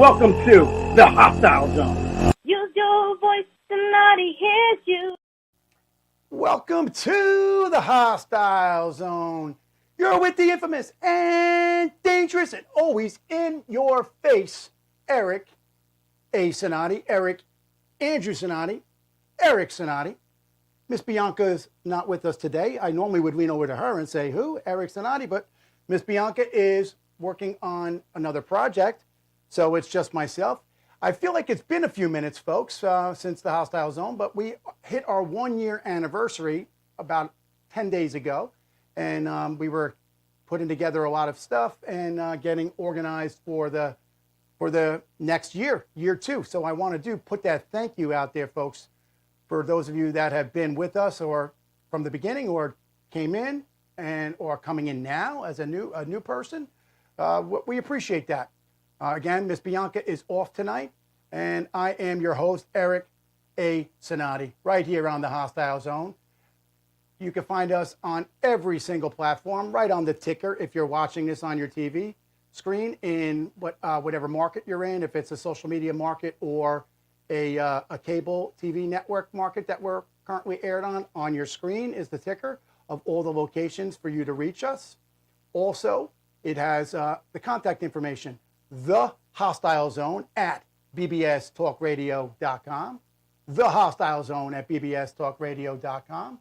Welcome to the Hostile Zone. Use your voice, Cinotti hears you. Welcome to the Hostile Zone. You're with the infamous and dangerous and always in your face, Eric A. Cinotti, Eric Andrew Cinotti, Eric Cinotti. Miss Bianca's not with us today. I normally would lean over to her and say, who? Eric Cinotti, but Miss Bianca is working on another project, so it's just myself. I feel like it's been a few minutes, folks, since the Hostile Zone, but we hit our 1-year anniversary about 10 days ago, and we were putting together a lot of stuff and getting organized for the next year, year 2. So I want to put that thank you out there, folks, for those of you that have been with us or from the beginning or came in or coming in now as a new person. We appreciate that. Again, Miss Bianca is off tonight, and I am your host, Eric A. Cinotti, right here on the Hostile Zone. You can find us on every single platform, right on the ticker if you're watching this on your TV screen in whatever market you're in, if it's a social media market or a cable TV network market that we're currently aired on your screen is the ticker of all the locations for you to reach us. Also, it has the contact information, The Hostile Zone at bbstalkradio.com, The Hostile Zone at bbstalkradio.com,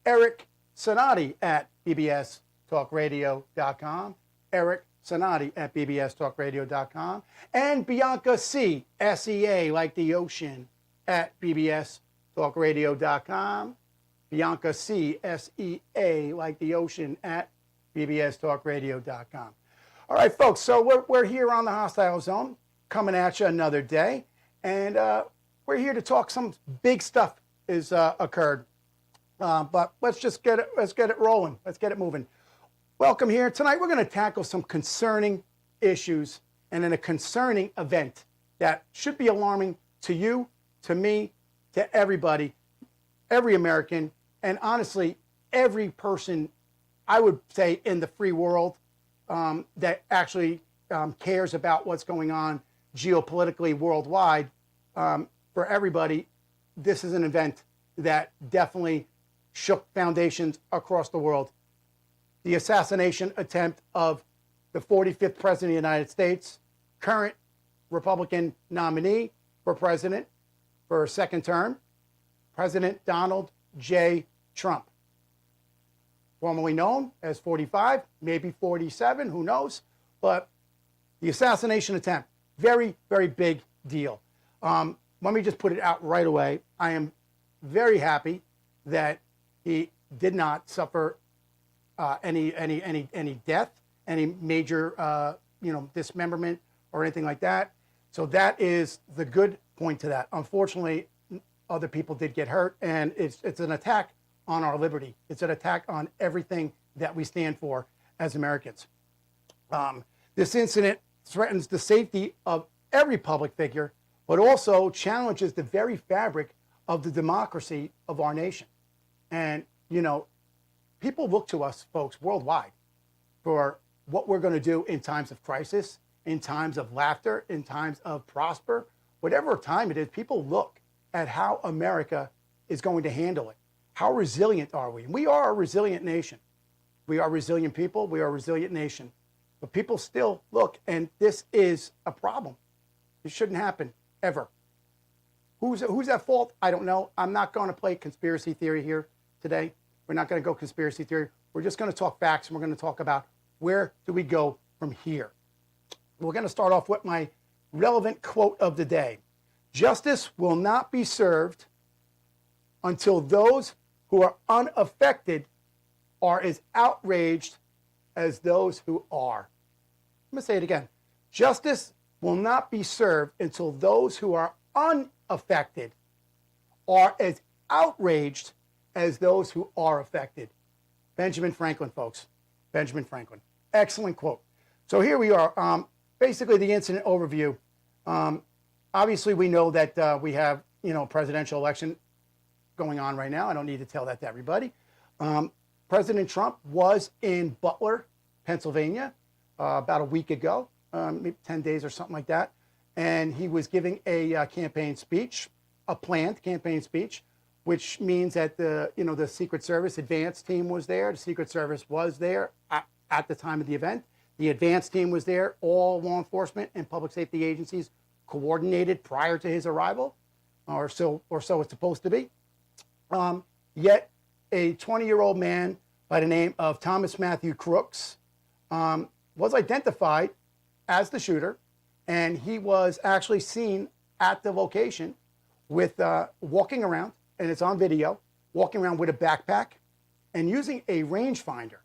Eric Cinotti at bbstalkradio.com, Eric Cinotti at bbstalkradio.com, and Bianca Sea, S-E-A, like the ocean, at bbstalkradio.com, Bianca Sea, S-E-A, like the ocean, at bbstalkradio.com. All right, folks, so we're here on the Hostile Zone, coming at you another day, and we're here to talk some big stuff has occurred, but let's get it rolling. Let's get it moving. Welcome here. Tonight we're going to tackle some concerning issues and in a concerning event that should be alarming to you, to me, to everybody, every American, and honestly, every person, I would say, in the free world that actually cares about what's going on geopolitically worldwide. For everybody, this is an event that definitely shook foundations across the world. The assassination attempt of the 45th President of the United States, current Republican nominee for president for a second term, President Donald J. Trump, formerly known as 45, maybe 47, who knows, but the assassination attempt, very, very big deal. Let me just put it out right away. I am very happy that he did not suffer any death, any major dismemberment or anything like that. So that is the good point to that. Unfortunately, other people did get hurt, and it's an attack on our liberty. It's an attack on everything that we stand for as Americans. This incident threatens the safety of every public figure, but also challenges the very fabric of the democracy of our nation. And, people look to us, folks, worldwide for what we're going to do in times of crisis, in times of laughter, in times of prosper, whatever time it is. People look at how America is going to handle it. How resilient are we? And we are a resilient nation. We are resilient people. We are a resilient nation. But people still look, and this is a problem. It shouldn't happen, ever. Who's at fault? I don't know. I'm not going to play conspiracy theory here today. We're not going to go conspiracy theory. We're just going to talk facts, and we're going to talk about where do we go from here. We're going to start off with my relevant quote of the day. Justice will not be served until those who are unaffected are as outraged as those who are. I'm going to say it again. Justice will not be served until those who are unaffected are as outraged as those who are affected. Benjamin Franklin, folks. Benjamin Franklin. Excellent quote. So here we are. Basically, the incident overview. Obviously, we know that we have, presidential election going on right now. I don't need to tell that to everybody. President Trump was in Butler, Pennsylvania, about a week ago, maybe 10 days or something like that. and he was giving a campaign speech, a planned campaign speech, which means that the Secret Service advance team was there. The Secret Service was there at the time of the event. The advance team was there. All law enforcement and public safety agencies coordinated prior to his arrival, or so it's supposed to be. Yet a 20-year-old man by the name of Thomas Matthew Crooks was identified as the shooter, and he was actually seen at the location with walking around, and it's on video, walking around with a backpack and using a rangefinder.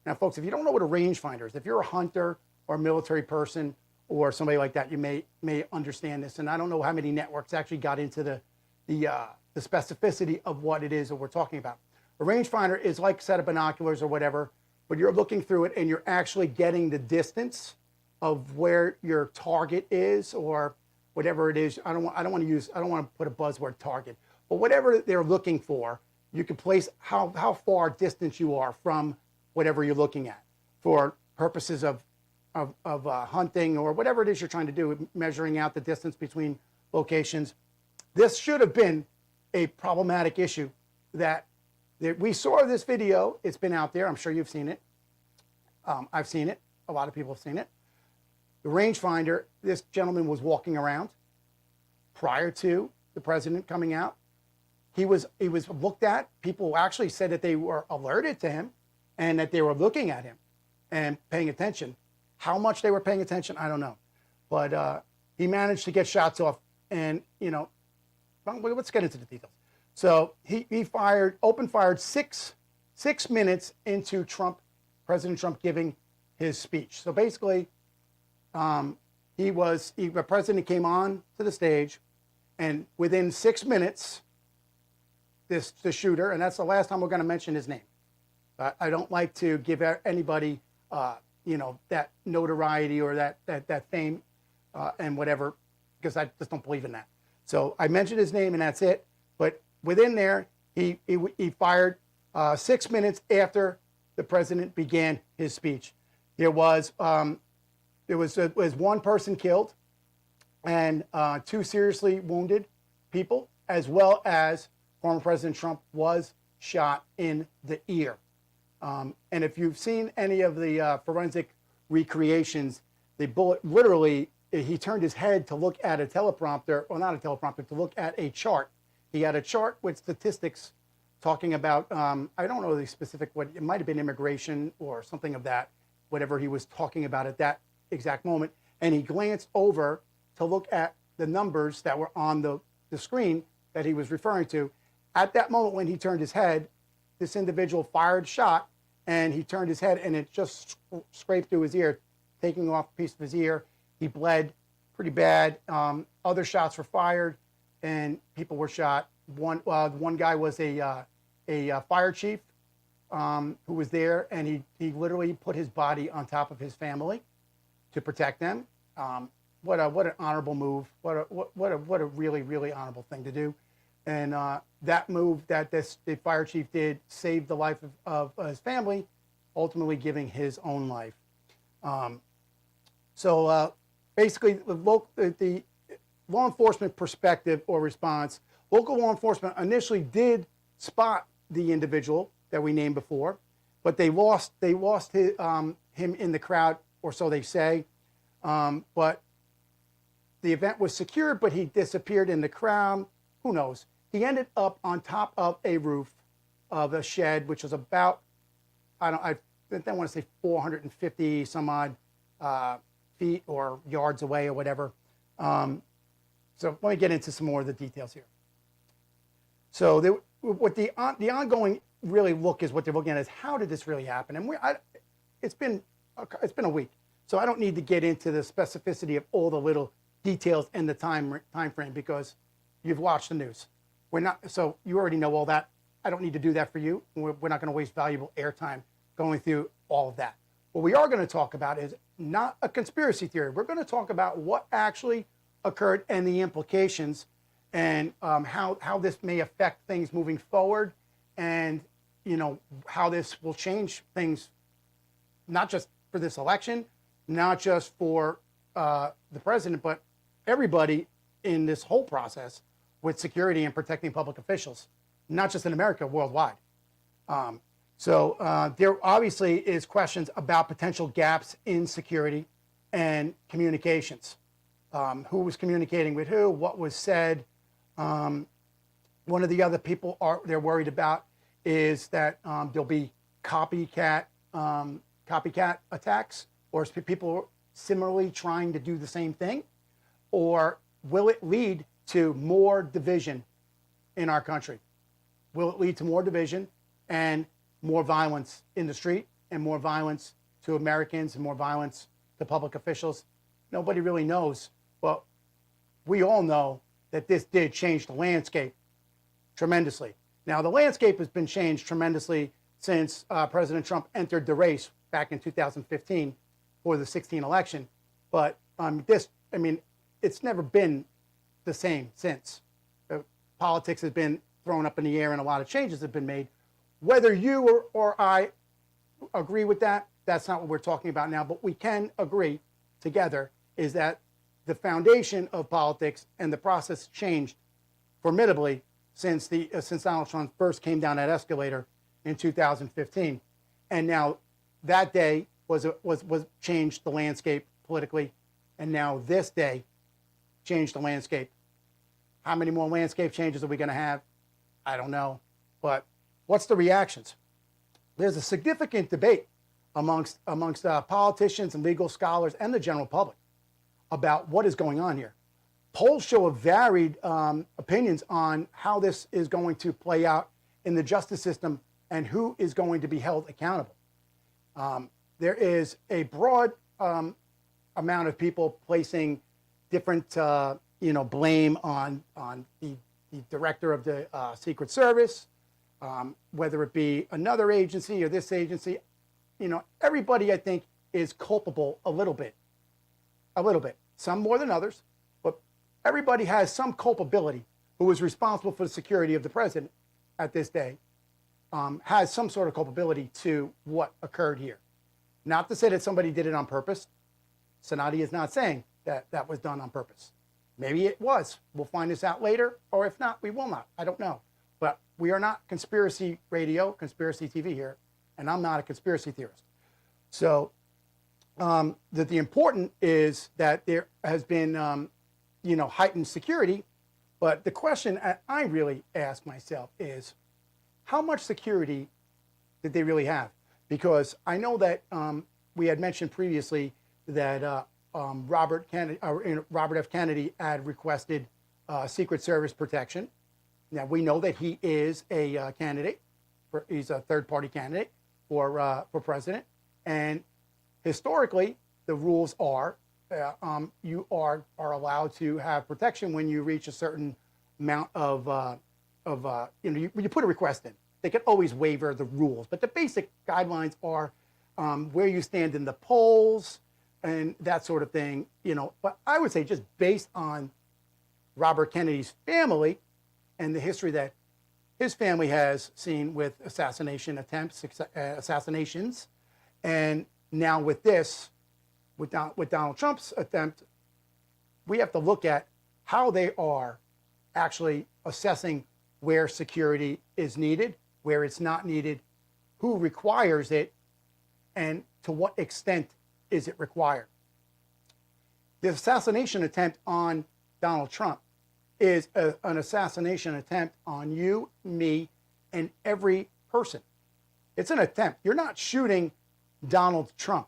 Now, folks, if you don't know what a rangefinder is, if you're a hunter or a military person or somebody like that, you may understand this. And I don't know how many networks actually got into the specificity of what it is that we're talking about. A rangefinder is like a set of binoculars or whatever, but you're looking through it and you're actually getting the distance of where your target is, or whatever it is. I don't want to put a buzzword target, but whatever they're looking for, you can place how far distance you are from whatever you're looking at for purposes of hunting or whatever it is you're trying to do, measuring out the distance between locations. This should have been a problematic issue that we saw this video. It's been out there. I'm sure you've seen it. I've seen it. A lot of people have seen it. The rangefinder, this gentleman was walking around prior to the president coming out. He was looked at. People actually said that they were alerted to him and that they were looking at him and paying attention. How much they were paying attention, I don't know. But he managed to get shots off, and let's get into the details. So he open fired six minutes into President Trump giving his speech. So basically, the president came on to the stage, and within 6 minutes, the shooter, and that's the last time we're going to mention his name. I don't like to give anybody, that notoriety or that fame and whatever, because I just don't believe in that. So I mentioned his name and that's it. But within there, he fired 6 minutes after the president began his speech. There was one person killed and 2 seriously wounded people, as well as former President Trump was shot in the ear. And if you've seen any of the forensic recreations, the bullet literally, he turned his head to look at a teleprompter, or not a teleprompter, to look at a chart. He had a chart with statistics talking about, I don't know the specific, it might have been immigration or something of that, whatever he was talking about at that exact moment. And he glanced over to look at the numbers that were on the screen that he was referring to. At that moment when he turned his head, this individual fired a shot, and he turned his head and it just scraped through his ear, taking off a piece of his ear. He bled pretty bad. Other shots were fired and people were shot. One guy was a fire chief who was there, and he literally put his body on top of his family to protect them. What an honorable move. What a really, really honorable thing to do. And that move that the fire chief did saved the life of his family, ultimately giving his own life. So basically, the law enforcement perspective or response, local law enforcement initially did spot the individual that we named before, but they lost him in the crowd, or so they say. But the event was secured, but he disappeared in the crowd. Who knows? He ended up on top of a roof of a shed, which was about, I don't want to say 450 some odd feet or yards away or whatever. So let me get into some more of the details here. So what the ongoing really look is, what they're looking at is, how did this really happen? And it's been a week, so I don't need to get into the specificity of all the little details and the time frame, because you've watched the news. So you already know all that. I don't need to do that for you. We're not going to waste valuable airtime going through all of that. What we are going to talk about is not a conspiracy theory. We're going to talk about what actually occurred and the implications, and how this may affect things moving forward, and how this will change things, not just for this election, not just for the president, but everybody in this whole process with security and protecting public officials, not just in America, worldwide. So there obviously is questions about potential gaps in security and communications. Who was communicating with who, what was said. One of the other people they're worried about is that there'll be copycat attacks, or people similarly trying to do the same thing, or will it lead to more division in our country? Will it lead to more division and more violence in the street, and more violence to Americans, and more violence to public officials? Nobody really knows, but we all know that this did change the landscape tremendously. Now, the landscape has been changed tremendously since President Trump entered the race back in 2015 for the 2016 election. But it's never been the same since. Politics has been thrown up in the air, and a lot of changes have been made. Whether you or I agree with that, that's not what we're talking about now. But we can agree together is that the foundation of politics and the process changed formidably since Donald Trump first came down that escalator in 2015, and now that day was changed the landscape politically, and now this day changed the landscape. How many more landscape changes are we going to have? I don't know, but what's the reactions? There's a significant debate amongst politicians and legal scholars and the general public about what is going on here. Polls show a varied opinions on how this is going to play out in the justice system and who is going to be held accountable. There is a broad amount of people placing different, blame on the director of the Secret Service, whether it be another agency or this agency. Everybody, I think, is culpable a little bit. Some more than others, but everybody has some culpability. Who is responsible for the security of the president at this day has some sort of culpability to what occurred here. Not to say that somebody did it on purpose. Cinotti is not saying that that was done on purpose. Maybe it was. We'll find this out later, or if not, we will not. I don't know. But we are not conspiracy radio, conspiracy TV here, and I'm not a conspiracy theorist. So the important is that there has been, heightened security. But the question I really ask myself is, how much security did they really have? Because I know that we had mentioned previously that Robert F. Kennedy had requested Secret Service protection. Now we know that he is a candidate. He's a third-party candidate for president, and historically, the rules are you are allowed to have protection when you reach a certain amount you put a request in. They can always waiver the rules, but the basic guidelines are where you stand in the polls and that sort of thing. But I would say, just based on Robert Kennedy's family and the history that his family has seen with assassination attempts, assassinations, and now with this, with Donald Trump's attempt, we have to look at how they are actually assessing where security is needed, where it's not needed, who requires it, and to what extent is it required. The assassination attempt on Donald Trump is an assassination attempt on you, me, and every person. It's an attempt. You're not shooting Donald Trump.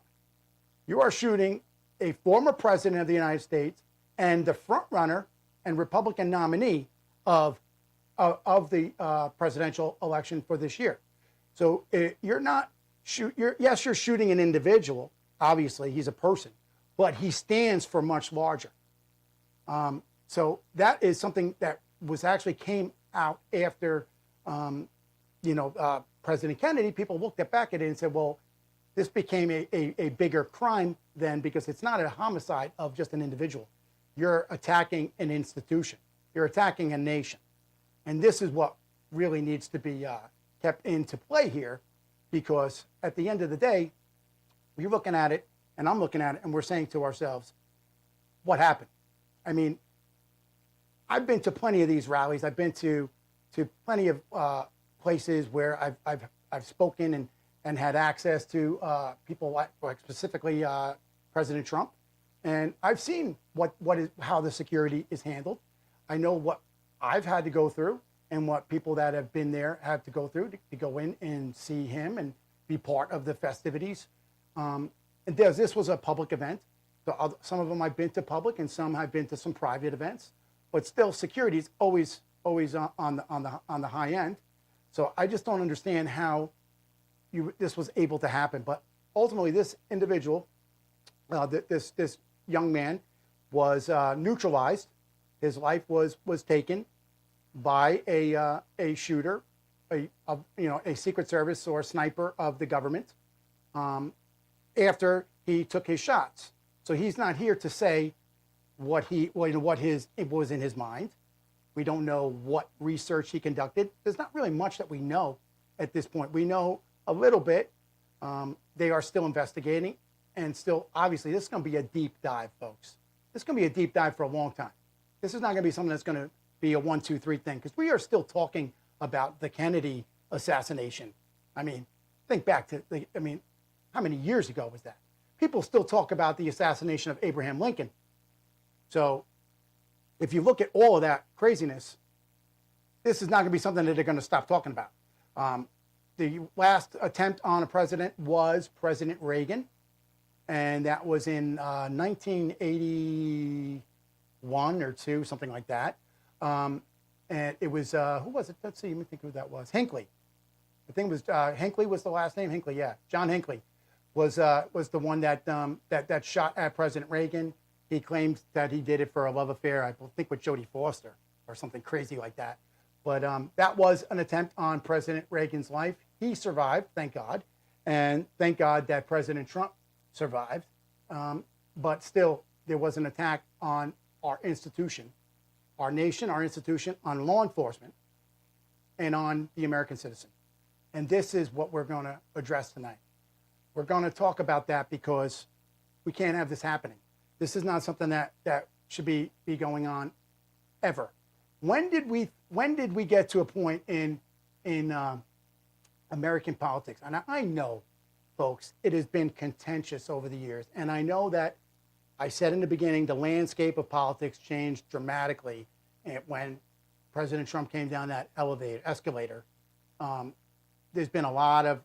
You are shooting a former president of the United States and the front runner and Republican nominee of the presidential election for this year. So you're not yes, you're shooting an individual. Obviously, he's a person, but he stands for much larger. So that is something that came out after, President Kennedy. People looked back at it and said, well, this became a bigger crime then, because it's not a homicide of just an individual. You're attacking an institution. You're attacking a nation. And this is what really needs to be kept into play here, because at the end of the day, we're looking at it, and I'm looking at it, and we're saying to ourselves, what happened? I mean, I've been to plenty of these rallies. I've been to plenty of places where I've spoken and had access to people like specifically President Trump, and I've seen how the security is handled. I know what I've had to go through and what people that have been there have to go through to go in and see him and be part of the festivities. And this was a public event. So some of them I've been to public, and some I've been to some private events. But still, security is always on the high end. So I just don't understand how this was able to happen. But ultimately, this individual, this young man, was neutralized. His life was taken by a shooter, a Secret Service or sniper of the government, after he took his shots. So he's not here to say what was in his mind. We don't know what research he conducted. There's not really much that we know at this point. We know a little bit. They are still investigating, and still, obviously, this is going to be a deep dive, folks. This is going to be a deep dive for a long time. This is not going to be something that's going to be a 1, 2, 3 thing, because we are still talking about the Kennedy assassination. I mean, think back to, how many years ago was that? People still talk about the assassination of Abraham Lincoln. So if you look at all of that craziness, this is not going to be something that they're going to stop talking about. The last attempt on a president was President Reagan, and that was in 1981 or 2, something like that. And it was, who was it? Let's see, let me think who that was. Hinckley. I think it was, Hinckley was the last name? Hinckley, yeah. John Hinckley was the one that shot at President Reagan. He claims that he did it for a love affair, I think with Jodie Foster or something crazy like that. But that was an attempt on President Reagan's life. He survived, thank God. And thank God that President Trump survived. But still, there was an attack on our institution, our nation, our institution, on law enforcement, and on the American citizen. And this is what we're going to address tonight. We're going to talk about that because we can't have this happening. This is not something that should be going on ever. When did we get to a point in American politics? And I know, folks, it has been contentious over the years. And I know that I said in the beginning, the landscape of politics changed dramatically when President Trump came down that escalator. There's been a lot of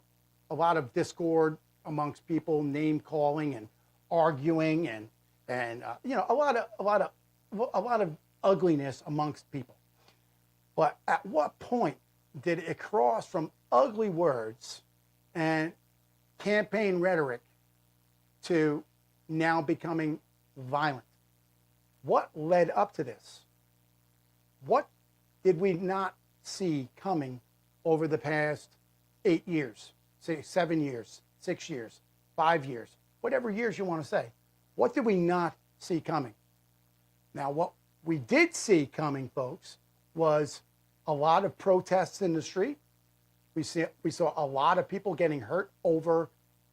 discord amongst people, name calling and arguing, and a lot of ugliness amongst people. But at what point did it cross from ugly words and campaign rhetoric to now becoming violent? What led up to this? What did we not see coming over the past 8 years, say 7 years, 6 years, 5 years, whatever years you want to say? What did we not see coming? Now, what we did see coming, folks, was a lot of protests in the street. We saw a lot of people getting hurt over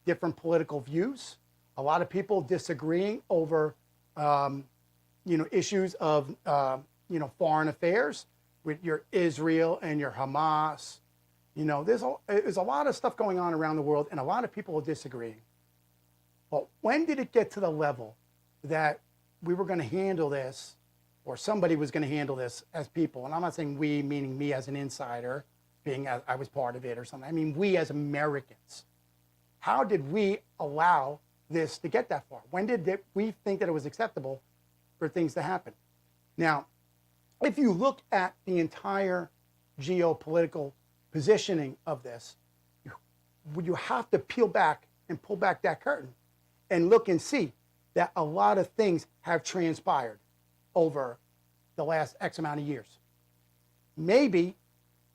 different political views. A lot of people disagreeing over, issues of, foreign affairs with your Israel and your Hamas. There's a lot of stuff going on around the world, and a lot of people are disagreeing. But when did it get to the level that we were going to handle this, or somebody was going to handle this as people? And I'm not saying we, meaning me as an insider, being I was part of it or something. I mean, we as Americans. How did we allow this to get that far? When did we think that it was acceptable for things to happen? Now, if you look at the entire geopolitical positioning of this, you have to peel back and pull back that curtain and look and see that a lot of things have transpired over the last X amount of years. Maybe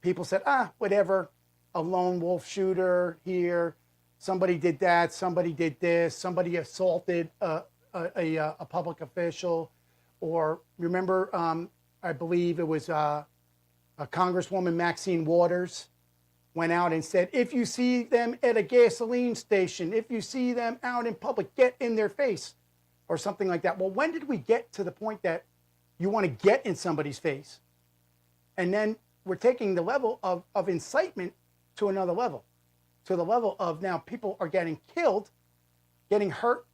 people said, whatever, a lone wolf shooter here, somebody did that, somebody did this, somebody assaulted a public official, or remember, I believe it was a Congresswoman, Maxine Waters, went out and said, if you see them at a gasoline station, if you see them out in public, get in their face, or something like that. Well, when did we get to the point that You want to get in somebody's face. And then we're taking the level of incitement to another level, to the level of now people are getting killed, getting hurt,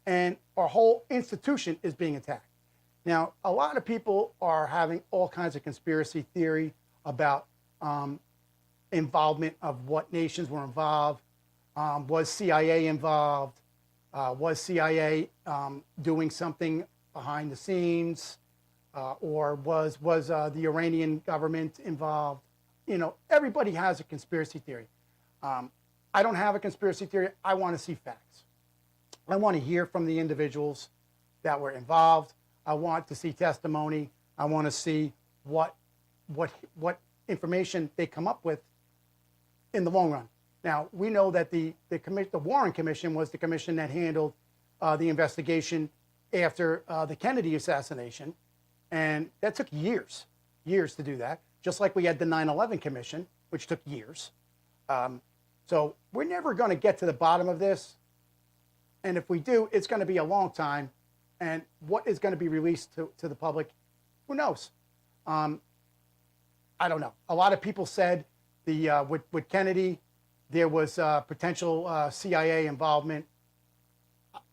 and our whole institution is being attacked. Now, a lot of people are having all kinds of conspiracy theory about involvement of what nations were involved. Was CIA involved? Was CIA doing something behind the scenes? Or was the Iranian government involved? You know, everybody has a conspiracy theory. I don't have a conspiracy theory. I want to see facts. I want to hear from the individuals that were involved. I want to see testimony. I want to see what information they come up with in the long run. Now, we know that the Warren Commission was the commission that handled the investigation after the Kennedy assassination. And that took years to do that, just like we had the 9/11 Commission, which took years. So we're never going to get to the bottom of this. And if we do, it's going to be a long time. And what is going to be released to the public, who knows? I don't know. A lot of people said with Kennedy, there was potential CIA involvement.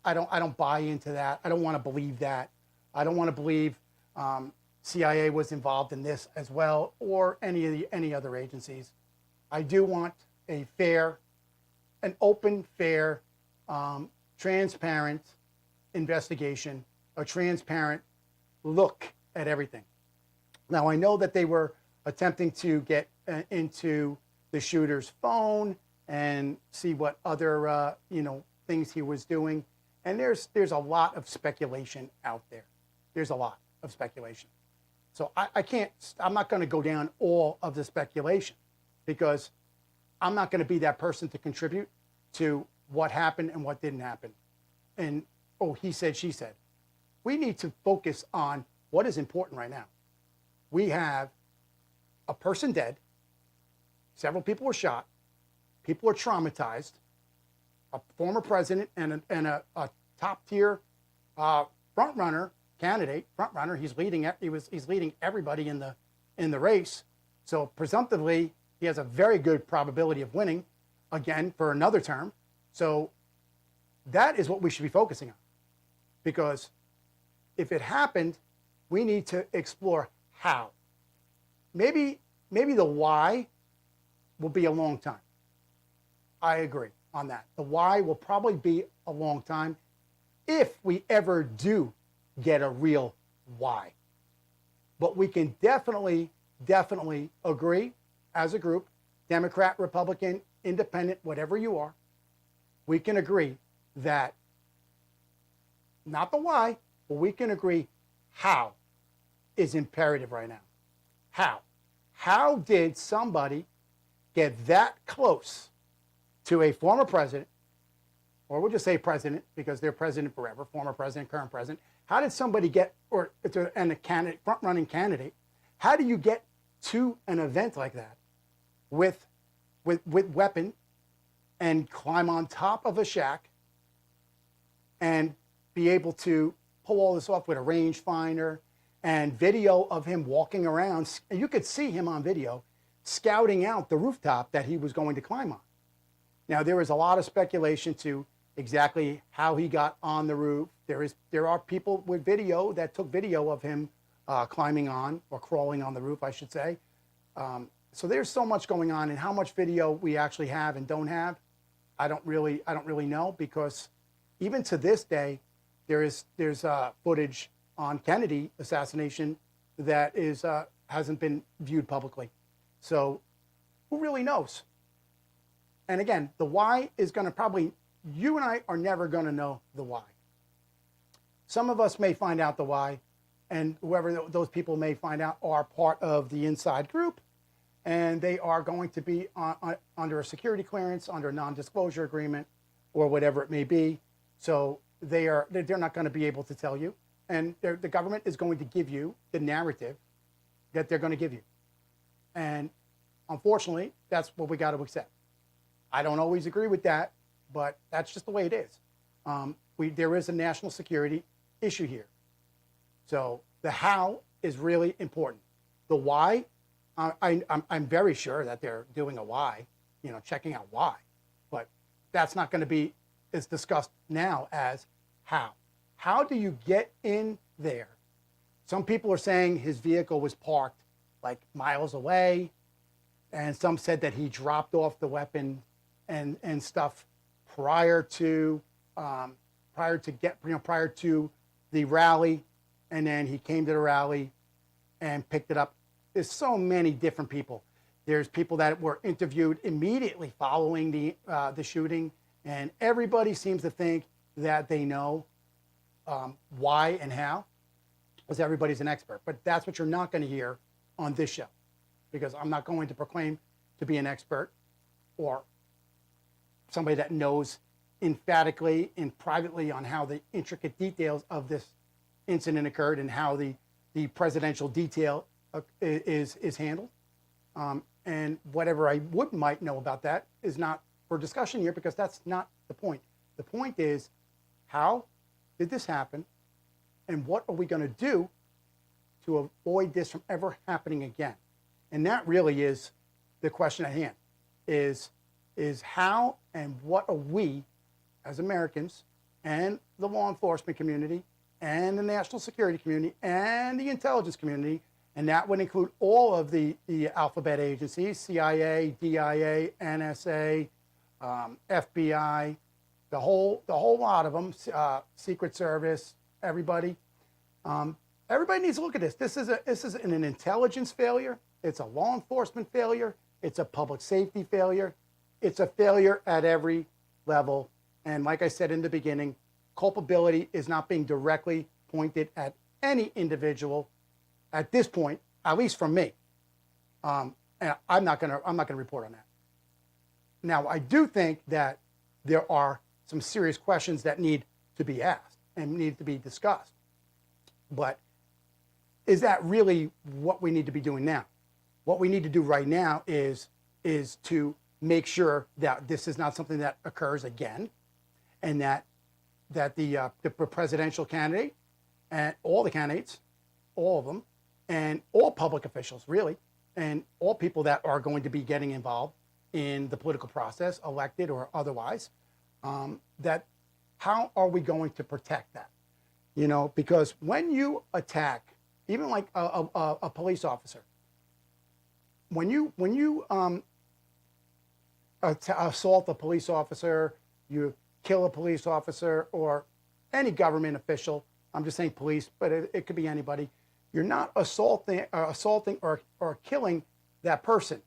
I don't buy into that. I don't want to believe that. I don't want to believe CIA was involved in this as well, or any other agencies. I do want an open, fair, transparent investigation, a transparent look at everything. Now, I know that they were attempting to get into the shooter's phone and see what other things he was doing, and there's a lot of speculation out there. There's a lot of speculation. So I'm not going to go down all of the speculation, because I'm not going to be that person to contribute to what happened and what didn't happen. And, he said, she said. We need to focus on what is important right now. We have a person dead. Several people were shot. People are traumatized. A former president and a top-tier front-runner candidate, front-runner. He's leading everybody in the race. So presumptively, he has a very good probability of winning again for another term. So that is what we should be focusing on. Because if it happened, we need to explore how. Maybe the why will be a long time. I agree on that. The why will probably be a long time if we ever do get a real why. But we can definitely agree as a group, Democrat, Republican, Independent, whatever you are, we can agree that not the why, but we can agree how is imperative right now. How? How did somebody get that close to a former president, or we'll just say president because they're president forever, former president, current president? How did somebody get, and a candidate, front-running candidate, how do you get to an event like that with weapon and climb on top of a shack and be able to pull all this off with a rangefinder and video of him walking around? You could see him on video scouting out the rooftop that he was going to climb on. Now, there is a lot of speculation to exactly how he got on the roof. There are people with video that took video of him climbing on, or crawling on the roof, I should say. So there's so much going on, and how much video we actually have and don't have, I don't really know, because even to this day, there's footage on Kennedy assassination that hasn't been viewed publicly. So who really knows? And again, the why is going to probably, you and I are never going to know the why. Some of us may find out the why, and whoever those people may find out are part of the inside group, and they are going to be under a security clearance, under a non-disclosure agreement, or whatever it may be. So they're not going to be able to tell you, and the government is going to give you the narrative that they're going to give you. And unfortunately, that's what we got to accept. I don't always agree with that, but that's just the way it is. There is a national security issue here. So The how is really important. The why, I'm very sure that they're doing a why, checking out why, but that's not going to be as discussed now as how. How do you get in there? Some people are saying his vehicle was parked like miles away, and some said that he dropped off the weapon and stuff prior to the rally, and then he came to the rally and picked it up. There's so many different people. There's people that were interviewed immediately following the shooting, and everybody seems to think that they know why and how, because everybody's an expert. But that's what you're not going to hear on this show, because I'm not going to proclaim to be an expert or somebody that knows emphatically and privately on how the intricate details of this incident occurred and how the presidential detail is handled. And whatever I might know about that is not for discussion here, because that's not the point. The point is, how did this happen, and what are we going to do to avoid this from ever happening again? And that really is the question at hand, is how and what are we as Americans and the law enforcement community and the national security community and the intelligence community, and that would include all of the alphabet agencies, CIA, DIA, NSA, FBI, the whole lot of them, Secret Service, everybody. Everybody needs to look at this. This is an intelligence failure. It's a law enforcement failure. It's a public safety failure. It's a failure at every level. And like I said in the beginning, culpability is not being directly pointed at any individual at this point, at least from me. And I'm not gonna report on that. Now, I do think that there are some serious questions that need to be asked and need to be discussed. But is that really what we need to be doing now? What we need to do right now is to make sure that this is not something that occurs again, and that the presidential candidate and all the candidates, all of them, and all public officials really, and all people that are going to be getting involved in the political process, elected or otherwise, that how are we going to protect that? Because when you attack, even like a police officer, when you assault a police officer, you kill a police officer or any government official, I'm just saying police, but it could be anybody, you're not assaulting or killing that person.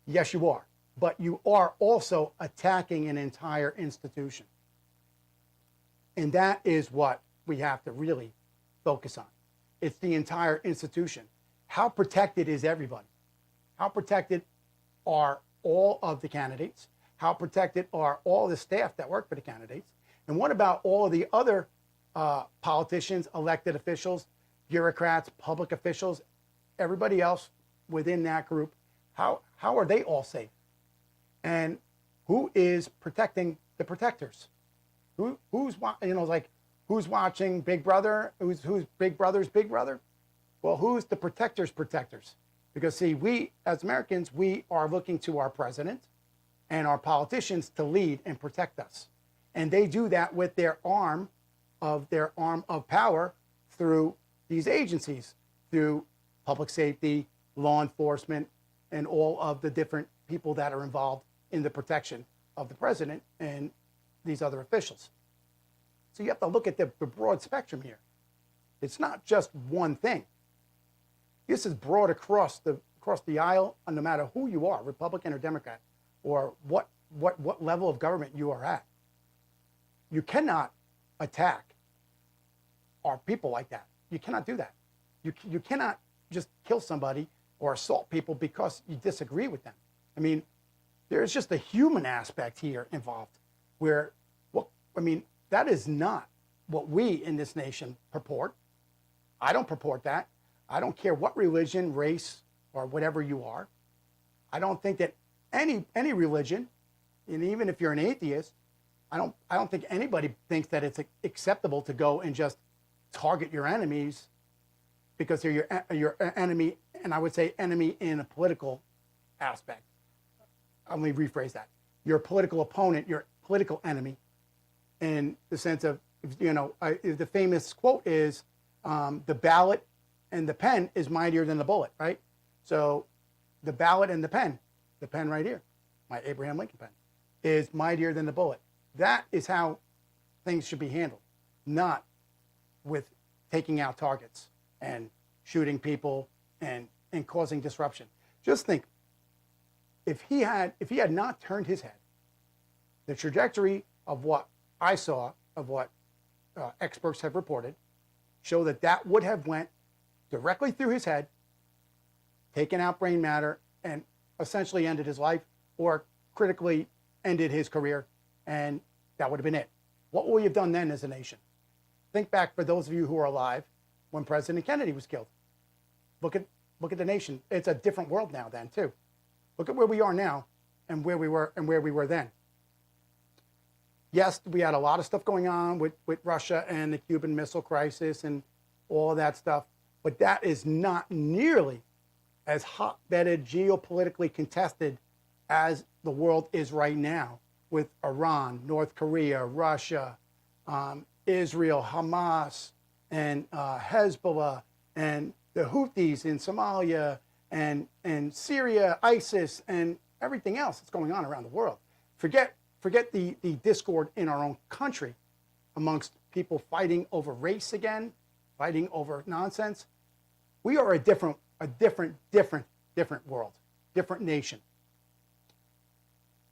Yes, you are. But you are also attacking an entire institution. And that is what we have to really focus on. It's the entire institution. How protected is everybody? How protected are all of the candidates? How protected are all the staff that work for the candidates? And what about all of the other politicians, elected officials, bureaucrats, public officials, everybody else within that group? How are they all safe? And who is protecting the protectors? Who's watching Big Brother? Who's Big Brother's Big Brother? Well, who's the protectors' protectors? Because see, we as Americans, we are looking to our president and our politicians to lead and protect us, and they do that with their arm of power through these agencies, through public safety, law enforcement, and all of the different people that are involved in the protection of the president and these other officials. So you have to look at the broad spectrum here. It's not just one thing. This is broad across the aisle, no matter who you are, Republican or Democrat, or what level of government you are at. You cannot attack our people like that. You cannot do that. You cannot just kill somebody or assault people because you disagree with them. I mean, there's just a human aspect here involved where, that is not what we in this nation purport. I don't purport that. I don't care what religion, race, or whatever you are. I don't think that any religion, and even if you're an atheist, I don't think anybody thinks that it's acceptable to go and just target your enemies because they're your enemy, and I would say enemy in a political aspect. Let me rephrase that. Your political opponent, your political enemy, in the sense of, the famous quote is, the ballot and the pen is mightier than the bullet, right? So the ballot and the pen right here, my Abraham Lincoln pen, is mightier than the bullet. That is how things should be handled, not with taking out targets and shooting people and causing disruption. Just think, if he had not turned his head, the trajectory of what I saw, of what experts have reported, show that would have went directly through his head, taken out brain matter, and essentially ended his life, or critically ended his career, and that would have been it. What would we have done then as a nation? Think back, for those of you who are alive, when President Kennedy was killed. Look at the nation. It's a different world now then too. Look at where we are now and where we were then. Yes, we had a lot of stuff going on with Russia and the Cuban Missile Crisis and all of that stuff, but that is not nearly as hot-bedded, geopolitically contested as the world is right now, with Iran, North Korea, Russia, Israel, Hamas, and Hezbollah, and the Houthis in Somalia, and Syria, ISIS, and everything else that's going on around the world. Forget the discord in our own country amongst people fighting over race again, fighting over nonsense. We are a different world, different nation.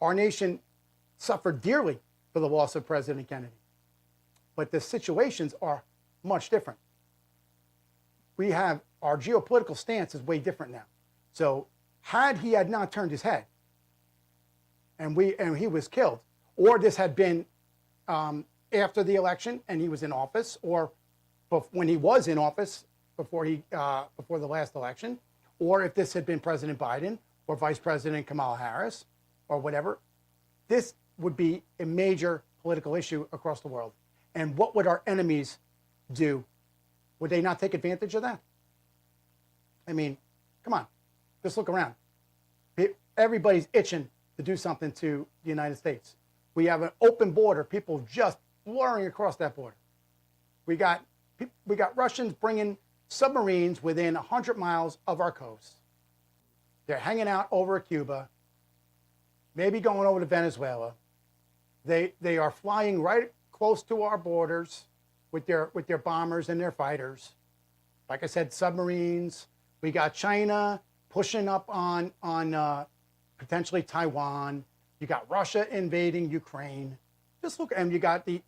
Our nation suffered dearly for the loss of President Kennedy, but the situations are much different. Our geopolitical stance is way different now. So had he not turned his head, and he was killed, or this had been after the election and he was in office, or when he was in office before the last election, or if this had been President Biden or Vice President Kamala Harris or whatever, this would be a major political issue across the world. And what would our enemies do? Would they not take advantage of that? I mean, come on, just look around. Everybody's itching to do something to the United States. We have an open border, people just blurring across that border. We got Russians bringing submarines within 100 miles of our coast. They're hanging out over at Cuba, maybe going over to Venezuela. They are flying right close to our borders with their bombers and their fighters. Like I said, submarines. We got China pushing up on potentially Taiwan. You got Russia invading Ukraine. Just look, and you got the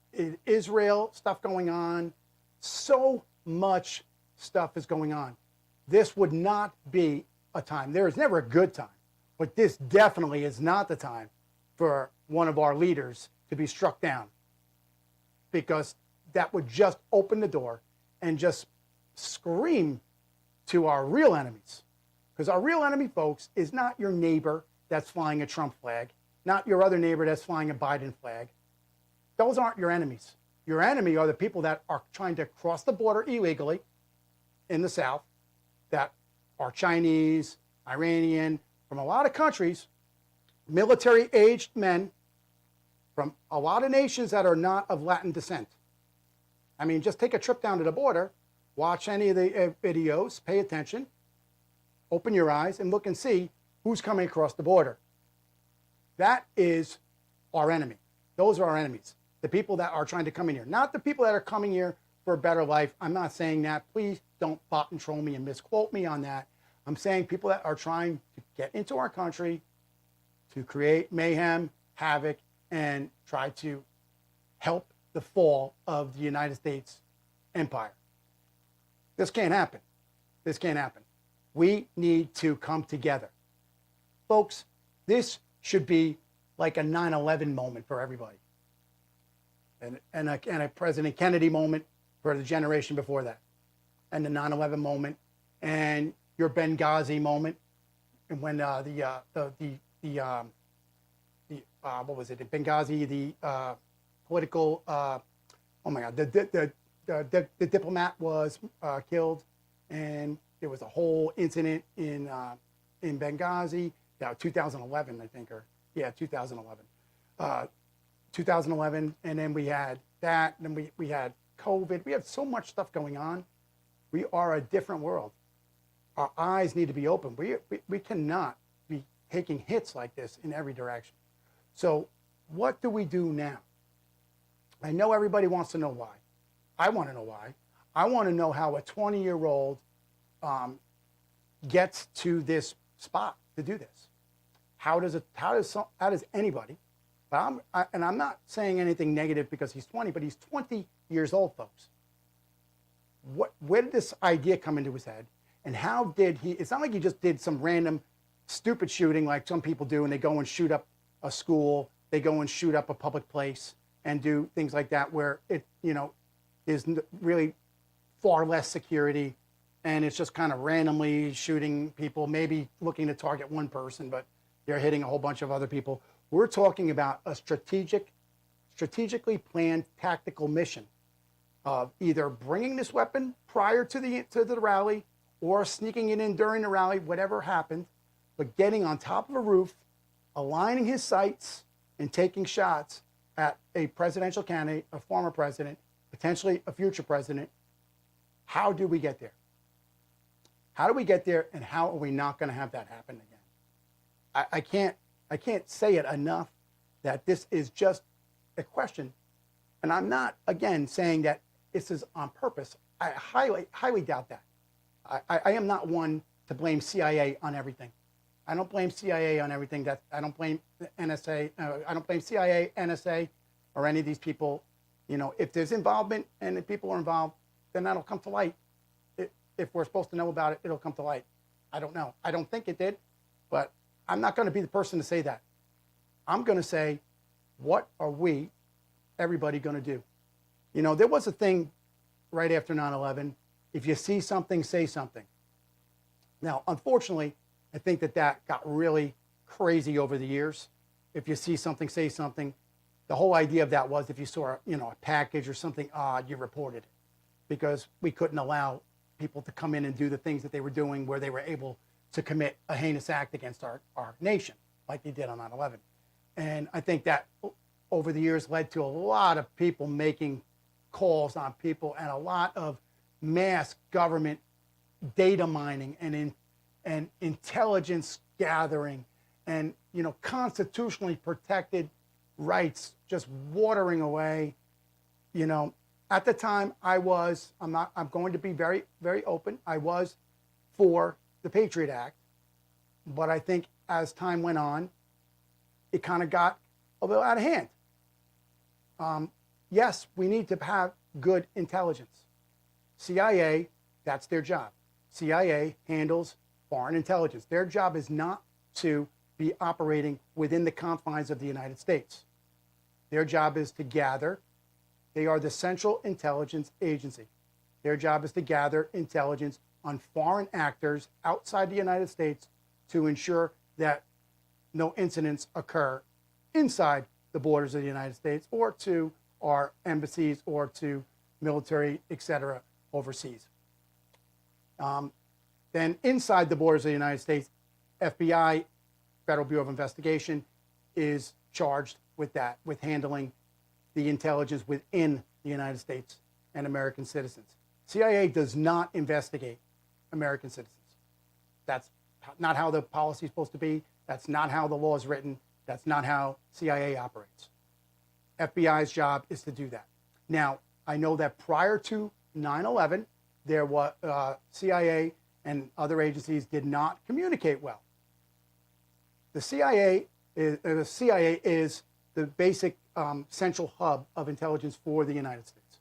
Israel stuff going on. So much stuff is going on. This would not be a time. There is never a good time, but this definitely is not the time for one of our leaders to be struck down, because that would just open the door and just scream to our real enemies. Because our real enemy, folks, is not your neighbor that's flying a Trump flag, not your other neighbor that's flying a Biden flag. Those aren't your enemies. Your enemy are the people that are trying to cross the border illegally in the South, that are Chinese, Iranian, from a lot of countries, military-aged men from a lot of nations that are not of Latin descent. I mean, just take a trip down to the border, watch any of the videos, pay attention, open your eyes, and look and see who's coming across the border. That is our enemy. Those are our enemies. The people that are trying to come in here. Not the people that are coming here for a better life. I'm not saying that. Please don't bot and troll me and misquote me on that. I'm saying people that are trying to get into our country to create mayhem, havoc, and try to help the fall of the United States empire. This can't happen. This can't happen. We need to come together. Folks, this should be like a 9/11 moment for everybody. And a President Kennedy moment for the generation before that. And the 9/11 moment. And your Benghazi moment. And when what was it? Benghazi, the political, oh my God, the diplomat was killed, and there was a whole incident in Benghazi, 2011, I think, or yeah, 2011. 2011, and then we had that, and then we had COVID. We have so much stuff going on. We are a different world. Our eyes need to be open. We cannot be taking hits like this in every direction. So what do we do now? I know everybody wants to know why. I want to know why. I want to know how a 20-year-old gets to this spot to do this. How does anybody? But I'm not saying anything negative because he's 20, but he's 20 years old, folks. Where did this idea come into his head? And how did he? It's not like he just did some random stupid shooting like some people do, and they go and shoot up a school, they go and shoot up a public place, and do things like that where it, is really far less security, and it's just kind of randomly shooting people, maybe looking to target one person, but they're hitting a whole bunch of other people. We're talking about a strategically planned tactical mission of either bringing this weapon prior to the rally or sneaking it in during the rally, whatever happened, but getting on top of a roof, aligning his sights, and taking shots at a presidential candidate, a former president, potentially a future president. How do we get there? How do we get there, and how are we not going to have that happen again? I can't say it enough that this is just a question, and I'm not, again, saying that this is on purpose. I highly doubt that. I am not one to blame CIA on everything. I don't blame CIA on everything. I don't blame the NSA. I don't blame CIA, NSA, or any of these people. If there's involvement and if people are involved, then that'll come to light. If we're supposed to know about it, it'll come to light. I don't know. I don't think it did, but I'm not going to be the person to say that. I'm going to say, what are we, everybody, going to do? There was a thing right after 9/11. If you see something, say something. Now, unfortunately, I think that got really crazy over the years. If you see something, say something. The whole idea of that was if you saw a package or something odd, you reported it, because we couldn't allow people to come in and do the things that they were doing where they were able to commit a heinous act against our nation, like they did on 9/11. And I think that over the years led to a lot of people making calls on people and a lot of mass government data mining and intelligence gathering and constitutionally protected rights just watering away. At the time I'm going to be very, very open. I was for the Patriot Act, but I think as time went on, it kind of got a little out of hand. Yes, we need to have good intelligence. CIA, that's their job. CIA handles foreign intelligence. Their job is not to be operating within the confines of the United States. Their job is to gather. They are the Central Intelligence Agency. Their job is to gather intelligence on foreign actors outside the United States to ensure that no incidents occur inside the borders of the United States or to our embassies or to military, etc., overseas. Then inside the borders of the United States, FBI, Federal Bureau of Investigation, is charged with that, with handling the intelligence within the United States and American citizens. CIA does not investigate American citizens. That's not how the policy is supposed to be. That's not how the law is written. That's not how CIA operates. FBI's job is to do that. Now, I know that prior to 9/11, there was CIA and other agencies did not communicate well. The CIA is the basic central hub of intelligence for the United States.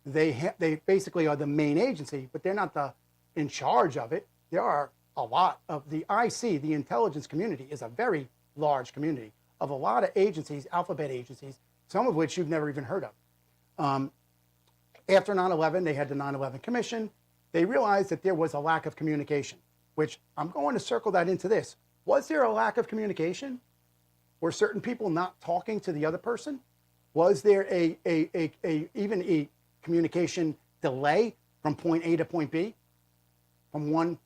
They basically are the main agency, but they're not in charge of it. There are a lot of the IC, the intelligence community, is a very large community of a lot of agencies, alphabet agencies, some of which you've never even heard of. After 9/11, they had the 9/11 Commission. They realized that there was a lack of communication, which I'm going to circle that into this. Was there a lack of communication? Were certain people not talking to the other person? Was there even a communication delay from point A to point B? from one